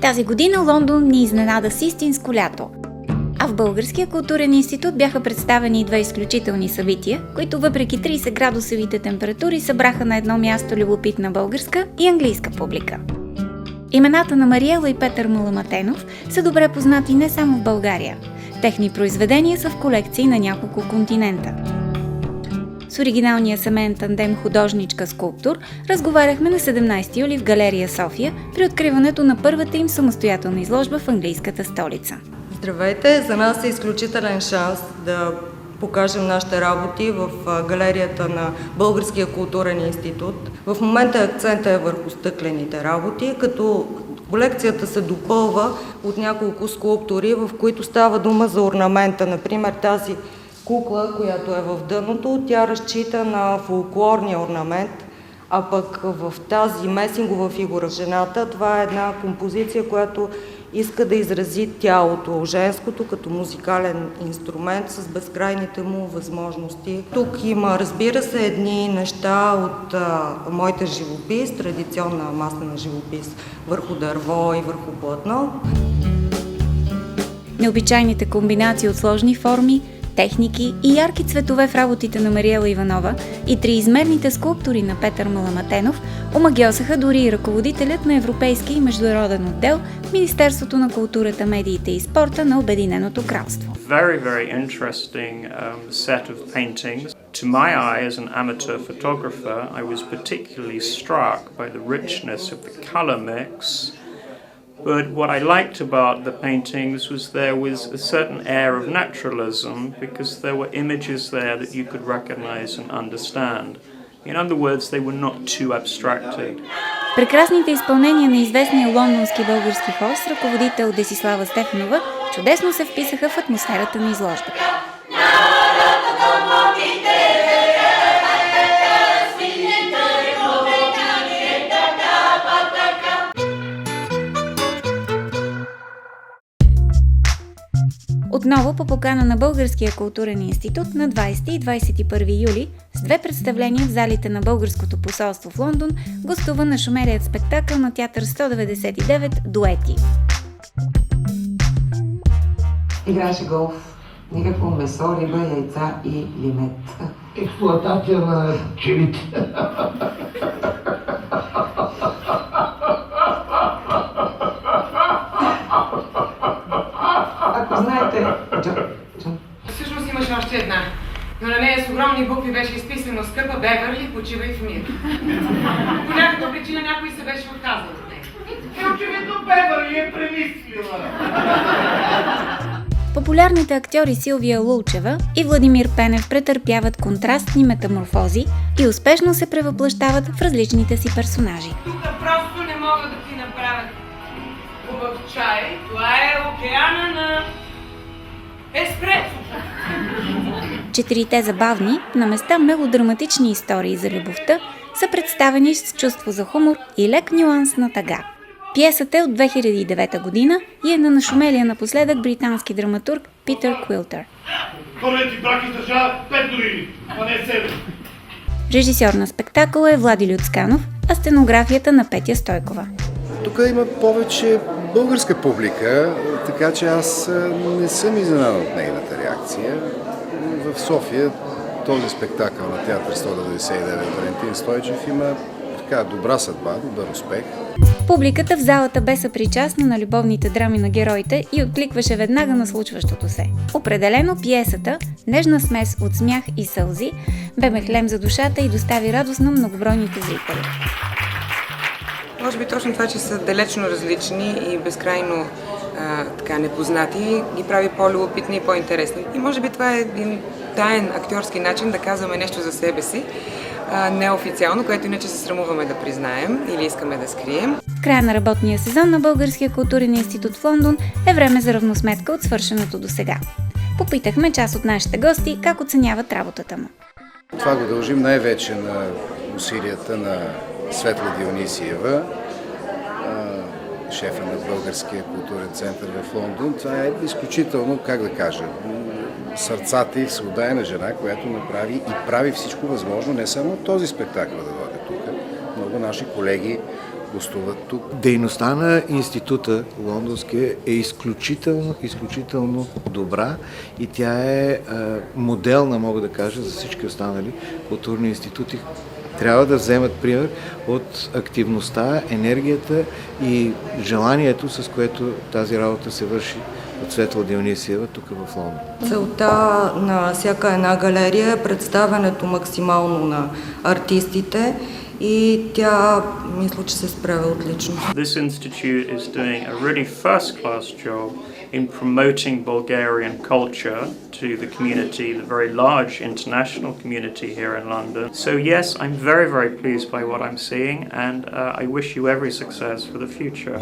Тази година Лондон ни изненада с истинско лято. А в Българския културен институт бяха представени две изключителни събития, които въпреки 30 градусовите температури събраха на едно място любопитна българска и английска публика. Имената на Мариела и Петър Маламатенов са добре познати не само в България. Техни произведения са в колекции на няколко континента. С оригиналния семейен тандем художничка-скулптор разговаряхме на 17 юли в Галерия София при откриването на първата им самостоятелна изложба в английската столица. Здравейте! За нас е изключителен шанс да покажем нашите работи в галерията на Българския културен институт. В момента акцентът е върху стъклените работи, като колекцията се допълва от няколко скулптури, в които става дума за орнамента. Например, тази кукла, която е в дъното, тя разчита на фолклорния орнамент, а пък в тази месингова фигура жената, това е една композиция, която иска да изрази тялото, женското, като музикален инструмент с безкрайните му възможности. Тук има, разбира се, едни неща от моите живопис, традиционна маслена живопис върху дърво и върху платно. Необичайните комбинации от сложни форми, техники и ярки цветове в работите на Мариела Иванова и триизмерните скулптури на Петър Маламатенов омагьосаха дори и ръководителят на европейски и международен отдел в Министерството на културата, медиите и спорта на Обединеното кралство. Very, very interesting set of paintings. To my eye, as an amateur photographer, I was particularly struck by the richness of the color mix. But what I liked about the paintings was there was a certain air of naturalism because there were images there that you could recognize and understand. In other words, they were not too abstracted. Прекрасните изпълнения на известния лондонски български хост, ръководител Десислава Стефанова, чудесно се вписаха в атмосферата на изложбата. Отново по покана на Българския културен институт на 20 и 21 юли с две представления в залите на Българското посолство в Лондон гостува нашумелият спектакъл на театър 199 «Дуети». Играше голф. Никакво месо, риба, яйца и лимет. Експлоатация на пчелите. Ако знаете... Всъщност имаше още една, но на нея с огромни букви беше изписано "Скъпа Беверли, почивай в мир". По някаква причина някой се беше отказал от нея. Очевидно Беверли е премислила. Популярните актьори Силвия Лулчева и Владимир Пенев претърпяват контрастни метаморфози и успешно се превъплъщават в различните си персонажи. Тук просто не мога да ти направя хубав чай. Това е океана на еспресо. Четирите забавни, на места мелодраматични истории за любовта са представени с чувство за хумор и лек нюанс на тъга. Пиесата е от 2009 година и е на нашумелия напоследък британски драматург Питър Квилтър. Първият ти брак издържа 5 години, а не 7. Режисьор на спектакъла е Влади Люцканов, а стенографията на Петя Стойкова. Тук има повече българска публика, така че аз не съм изненадан от нейната реакция. В София този спектакъл на театър 199 Валентин Стойчев има добра съдба, добър успех. Публиката в залата бе съпричастна на любовните драми на героите и откликваше веднага на случващото се. Определено пиесата, нежна смес от смях и сълзи, бе мехлем за душата и достави радост на многобройните зрители. Може би точно това, че са далечно различни и безкрайно непознати, ги прави по-любопитни и по-интересни. И може би това е един таен актьорски начин да казваме нещо за себе си, неофициално, което иначе се срамуваме да признаем или искаме да скрием. В края на работния сезон на Българския културен институт в Лондон е време за равносметка от свършеното до сега. Попитахме част от нашите гости как оценяват работата му. Това го дължим най-вече на усилията на Светла Дионисиева, шефа на Българския културен център в Лондон. Това е изключително, сърцата и всеотдайна жена, която направи и прави всичко възможно, не само този спектакъл да бъде тук. Много наши колеги гостуват тук. Дейността на института лондонския е изключително добра и тя е моделна, мога да кажа, за всички останали културни институти. Трябва да вземат пример от активността, енергията и желанието, с което тази работа се върши от Светла Дионисиева тук в Лондон. Целта на всяка една галерия е представянето максимално на артистите и тя мисля, че се справя отлично. This institute is doing a really first-class job in promoting Bulgarian culture to the community, the very large international community here in London. So yes, I'm very, very pleased by what I'm seeing, and I wish you every success for the future.